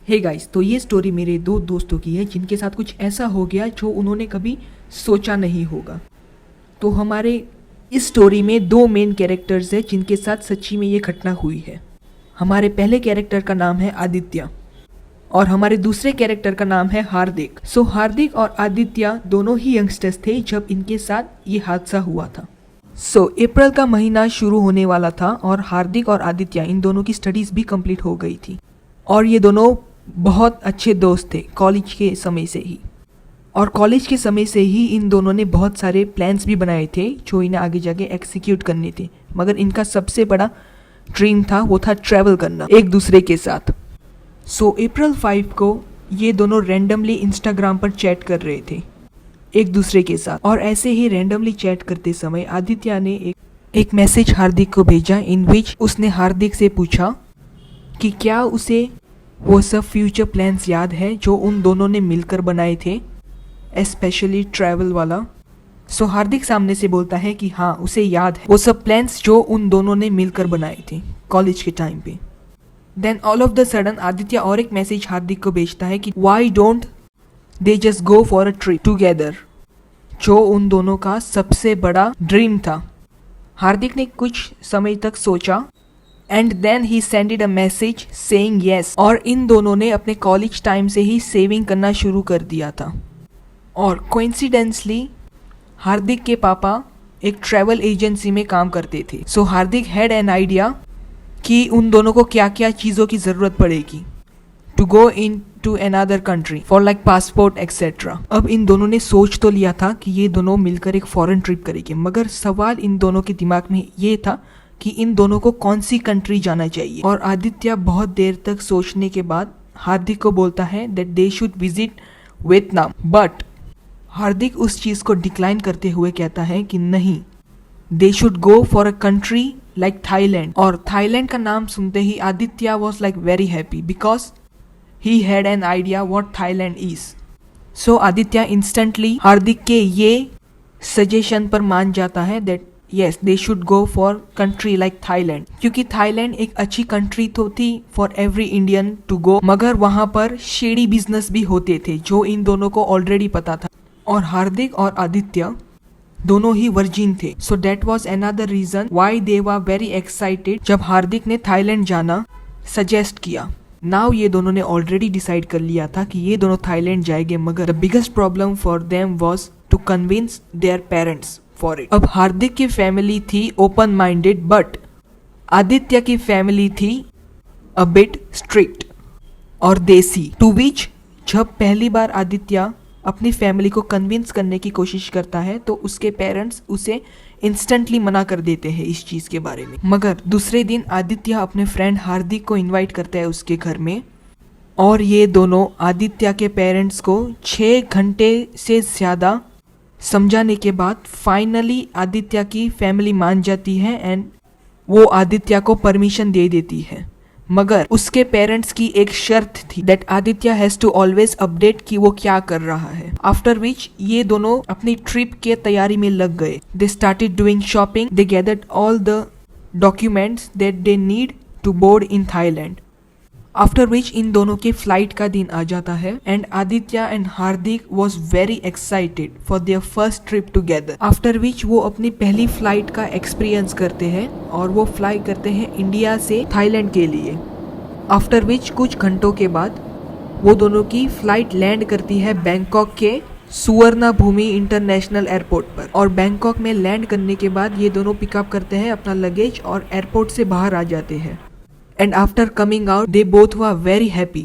Hey guys, तो ये story मेरे दो दोस्तों की है जिनके साथ कुछ ऐसा हो गया जो उन्होंने कभी सोचा नहीं होगा। तो हमारे इस स्टोरी में दो मेन कैरेक्टर्स हैं जिनके साथ सच्ची में ये घटना हुई है। हमारे पहले कैरेक्टर का नाम है आदित्य और हमारे दूसरे कैरेक्टर का नाम है हार्दिक। सो हार्दिक और आदित्य दोनों ही यंगस्टर्स थे जब इनके साथ ये हादसा हुआ था। सो अप्रैल का महीना शुरू होने वाला था और हार्दिक और आदित्य इन दोनों की स्टडीज भी कंप्लीट हो गई थी और ये दोनों बहुत अच्छे दोस्त थे कॉलेज के समय से ही। और कॉलेज के समय से ही इन दोनों ने बहुत सारे प्लान्स भी बनाए थे जो इन्हें आगे जाके एग्जीक्यूट करने थे, मगर इनका सबसे बड़ा ड्रीम था वो था ट्रैवल करना एक दूसरे के साथ। सो अप्रैल 5 को ये दोनों रैंडमली इंस्टाग्राम पर चैट कर रहे थे एक दूसरे के साथ। और ऐसे ही रैंडमली चैट करते समय आदित्य ने एक मैसेज हार्दिक को भेजा इन विच उसने हार्दिक से पूछा कि क्या उसे वो सब फ्यूचर प्लान्स याद है जो उन दोनों ने मिलकर बनाए थे, स्पेशली ट्रैवल वाला। सो हार्दिक सामने से बोलता है कि हाँ उसे याद है वो सब प्लान्स जो उन दोनों ने मिलकर बनाए थे कॉलेज के टाइम पे। Then all of the sudden Aditya और एक मैसेज हार्दिक को भेजता है कि why don't they just go for a trip together, जो उन दोनों का सबसे बड़ा ड्रीम था। हार्दिक ने कुछ समय तक सोचा and then he sended a message saying yes. और इन दोनों ने अपने कॉलेज टाइम से ही सेविंग करना शुरू कर दिया था। और कोइंसिडेंसली हार्दिक के पापा एक ट्रैवल एजेंसी में काम करते थे। सो हार्दिक हैड एन आइडिया कि उन दोनों को क्या क्या चीज़ों की ज़रूरत पड़ेगी to go in to another country for like passport etcetera. अब इन दोनों ने सोच तो लिया था कि ये दोनों मिलकर एक फॉरेन ट्रिप करेंगे, मगर सवाल इन दोनों के दिमाग में ये था कि इन दोनों को कौन सी कंट्री जाना चाहिए। और आदित्य बहुत देर तक सोचने के बाद हार्दिक को बोलता है that they should visit Vietnam, but Hardik उस चीज़ को डिक्लाइन करते हुए कहता है कि नहीं, they should go for a country like Thailand. और थाईलैंड का नाम सुनते ही Aditya was like very happy because he had an idea what Thailand is. So Aditya instantly Hardik के ये सजेशन पर मान जाता है दैट yes they should go for country like Thailand, क्योंकि थाईलैंड एक अच्छी कंट्री तो थी for every Indian to go, मगर वहां पर शेडी बिजनेस भी होते थे जो इन दोनों को ऑलरेडी पता था। और हार्दिक और आदित्य दोनों ही वर्जिन थे। So that was another reason why they were very excited जब हार्दिक ने थाईलैंड जाना सजेस्ट किया। नाउ ये दोनों ने ऑलरेडी डिसाइड कर लिया था कि ये दोनों थाईलैंड जाएंगे, मगर the biggest problem for them was to convince their parents for it. अब हार्दिक की फैमिली थी ओपन माइंडेड, बट आदित्य की फैमिली थी अ बिट स्ट्रिक्ट और देसी। टू विच जब पहली बार आदित्य अपनी फैमिली को कन्विंस करने की कोशिश करता है तो उसके पेरेंट्स उसे इंस्टेंटली मना कर देते हैं इस चीज़ के बारे में। मगर दूसरे दिन आदित्य अपने फ्रेंड हार्दिक को इनवाइट करता है उसके घर में और ये दोनों आदित्य के पेरेंट्स को 6 घंटे से ज़्यादा समझाने के बाद फाइनली आदित्य की फैमिली मान जाती है एंड वो आदित्य को परमिशन दे देती है। मगर उसके पेरेंट्स की एक शर्त थी that Aditya has to always update कि वो क्या कर रहा है। आफ्टर विच ये दोनों अपनी ट्रिप के तैयारी में लग गए। They started doing shopping, they gathered all the documents that they need to board in Thailand. After which इन दोनों के फ्लाइट का दिन आ जाता है and Aditya and Hardik was very excited for their first trip together. After which वो अपनी पहली फ्लाइट का एक्सपीरियंस करते हैं और वो फ्लाई करते हैं इंडिया से थाईलैंड के लिए। आफ्टर विच कुछ घंटों के बाद वो दोनों की फ्लाइट लैंड करती है बैंकॉक के सुवर्ण भूमि इंटरनेशनल एयरपोर्ट पर। और बैंकॉक में लैंड करने के बाद ये दोनों पिकअप करते हैं अपना लगेज और एयरपोर्ट से बाहर आ जाते हैं। And after coming out, they both were very happy.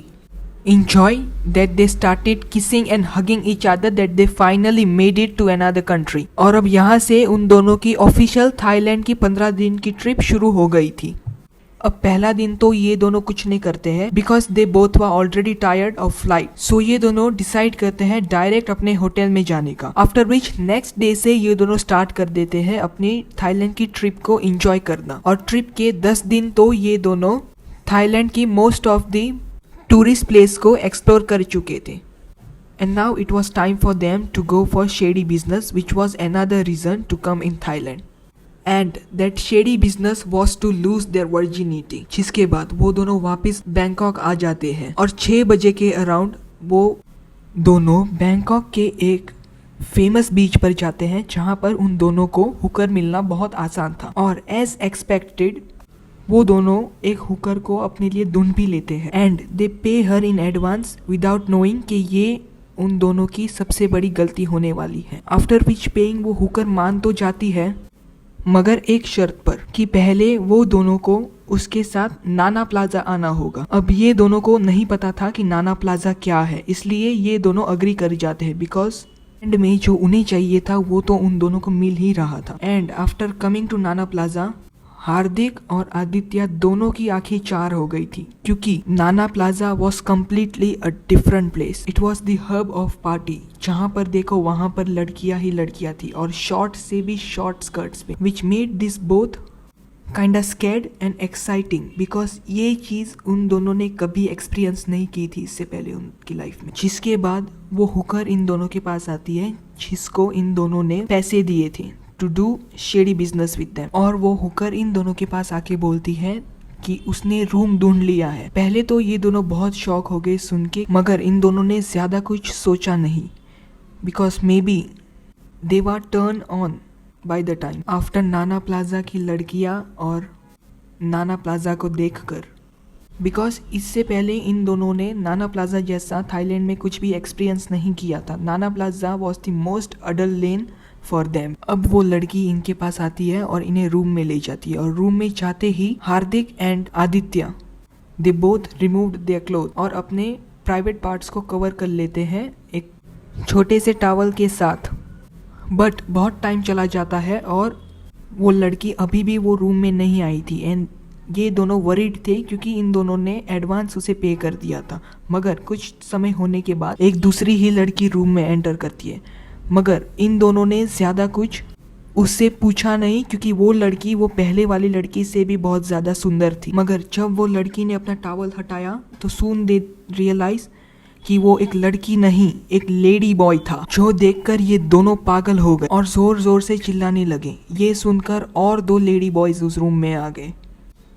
Enjoy that they started kissing and hugging each other that they finally made it to another country. और अब यहाँ से उन दोनों की ऑफिशियल थाईलैंड की 15 दिन की ट्रिप शुरू हो गई थी। अब पहला दिन तो ये दोनों कुछ नहीं करते हैं because they both were already tired of flight. So ये दोनों डिसाइड करते हैं डायरेक्ट अपने होटल में जाने का। आफ्टर विच नेक्स्ट डे से ये दोनों स्टार्ट कर देते हैं अपनी थाईलैंड की ट्रिप को एंजॉय करना। और ट्रिप के 10 दिन तो ये दोनों थाईलैंड की most of the tourist place को एक्सप्लोर कर चुके थे। And now it was time for them to go for shady business which was another reason to come in Thailand. And that shady business was to lose their virginity. जिसके बाद वो दोनों वापस Bangkok आ जाते हैं और 6 बजे के अराउंड वो दोनों बैंकॉक के एक फेमस बीच पर जाते हैं जहां पर उन दोनों को हुकर मिलना बहुत आसान था। और एज एक्सपेक्टेड वो दोनों एक हुकर को अपने लिए ढूंढ भी लेते हैं एंड दे पे हर इन एडवांस विदाउट नोइंग कि ये उन दोनों की सबसे बड़ी गलती होने वाली है। आफ्टर विच पेइंग वो हुकर मान तो जाती है, मगर एक शर्त पर कि पहले वो दोनों को उसके साथ नाना प्लाजा आना होगा। अब ये दोनों को नहीं पता था कि नाना प्लाजा क्या है, इसलिए ये दोनों अग्री कर जाते हैं बिकॉज एंड में जो उन्हें चाहिए था वो तो उन दोनों को मिल ही रहा था। And after coming to Nana plaza हार्दिक और आदित्य दोनों की आंखें चार हो गई थी क्योंकि नाना plaza was completely a different place. It was the hub of party, जहाँ पर देखो वहाँ पर लड़कियाँ ही लड़कियाँ थी और शॉर्ट से भी शॉर्ट स्कर्ट्स पे, which made this both kind of scared and exciting because ये चीज़ उन दोनों ने कभी एक्सपीरियंस नहीं की थी इससे पहले उनकी लाइफ में। जिसके बाद वो हुकर इन दोनों के पास आती है जिसको इन दोनों ने पैसे दिए थे to do shady business with them. और वो हुकर इन दोनों के पास आके बोलती है कि उसने रूम ढूंढ लिया है। पहले तो ये दोनों बहुत शॉक हो गए सुन के, मगर इन दोनों ने ज्यादा कुछ सोचा नहीं because may be they were turn on by the time after Nana plaza की लड़कियां और नाना प्लाजा को देखकर। बिकॉज इससे पहले इन दोनों ने नाना प्लाजा जैसा थाईलैंड में कुछ भी एक्सपीरियंस नहीं किया था। नाना plaza was the most adult lane for them. अब वो लड़की इनके पास आती है और इन्हें रूम में ले जाती है और रूम में जाते ही Hardik and Aditya they both removed their cloth और अपने प्राइवेट पार्ट्स को कवर कर लेते हैं एक छोटे से टॉवल के साथ। बट बहुत टाइम चला जाता है और वो लड़की अभी भी वो रूम में नहीं आई थी एंड ये दोनों वरीड थे क्योंकि इन दोनों ने एडवांस उसे पे कर दिया था। मगर कुछ समय होने के बाद एक दूसरी ही लड़की रूम में एंटर करती है, मगर इन दोनों ने ज़्यादा कुछ उससे पूछा नहीं क्योंकि वो लड़की वो पहले वाली लड़की से भी बहुत ज़्यादा सुंदर थी। मगर जब वो लड़की ने अपना टॉवल हटाया तो सून दे रियलाइज कि वो एक लड़की नहीं एक लेडी बॉय था, जो देखकर ये दोनों पागल हो गए और जोर जोर से चिल्लाने लगे। ये सुनकर और 2 लेडी बॉयज उस रूम में आ गए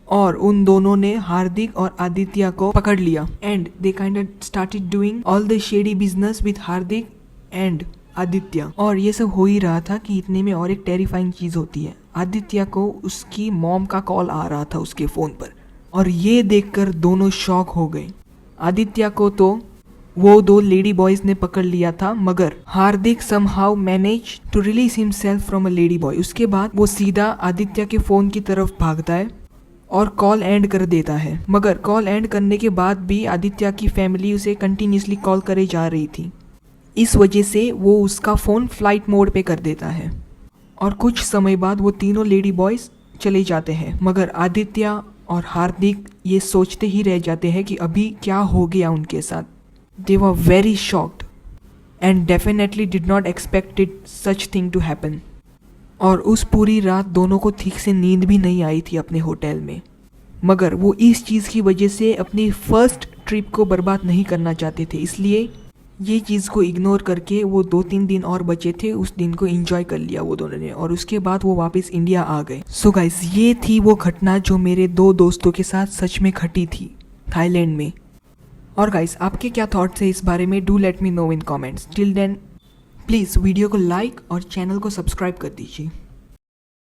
और उन दोनों ने हार्दिक और आदित्य को पकड़ लिया and they kind of started doing all the shady business with Hardik and Aditya. और ये सब हो ही रहा था कि इतने में और एक टेरिफाइंग चीज होती है। आदित्य को उसकी मॉम का कॉल आ रहा था उसके फोन पर और ये देखकर दोनों शॉक हो गए। आदित्य को तो वो 2 लेडी बॉयज ने पकड़ लिया था, मगर Hardik somehow manage to release himself from a lady boy. उसके बाद वो सीधा आदित्य के फोन की तरफ भागता है और कॉल एंड कर देता है। मगर कॉल एंड करने के बाद भी आदित्य की फैमिली उसे कंटिन्यूसली कॉल करे जा रही थी। इस वजह से वो उसका फ़ोन फ्लाइट मोड पे कर देता है और कुछ समय बाद वो तीनों लेडी बॉयज चले जाते हैं। मगर आदित्य और हार्दिक ये सोचते ही रह जाते हैं कि अभी क्या हो गया उनके साथ। They were very shocked and definitely did not expected such thing to happen. और उस पूरी रात दोनों को ठीक से नींद भी नहीं आई थी अपने होटल में, मगर वो इस चीज़ की वजह से अपनी फर्स्ट ट्रिप को बर्बाद नहीं करना चाहते थे। इसलिए ये चीज़ को इग्नोर करके वो 2-3 दिन और बचे थे, उस दिन को एंजॉय कर लिया वो दोनों ने और उसके बाद वो वापस इंडिया आ गए। सो गाइस, ये थी वो घटना जो मेरे 2 दोस्तों के साथ सच में घटी थी थाईलैंड में। और गाइस, आपके क्या थॉट्स है इस बारे में? Do let me know in comments. Till then please video को लाइक और चैनल को सब्सक्राइब कर दीजिए।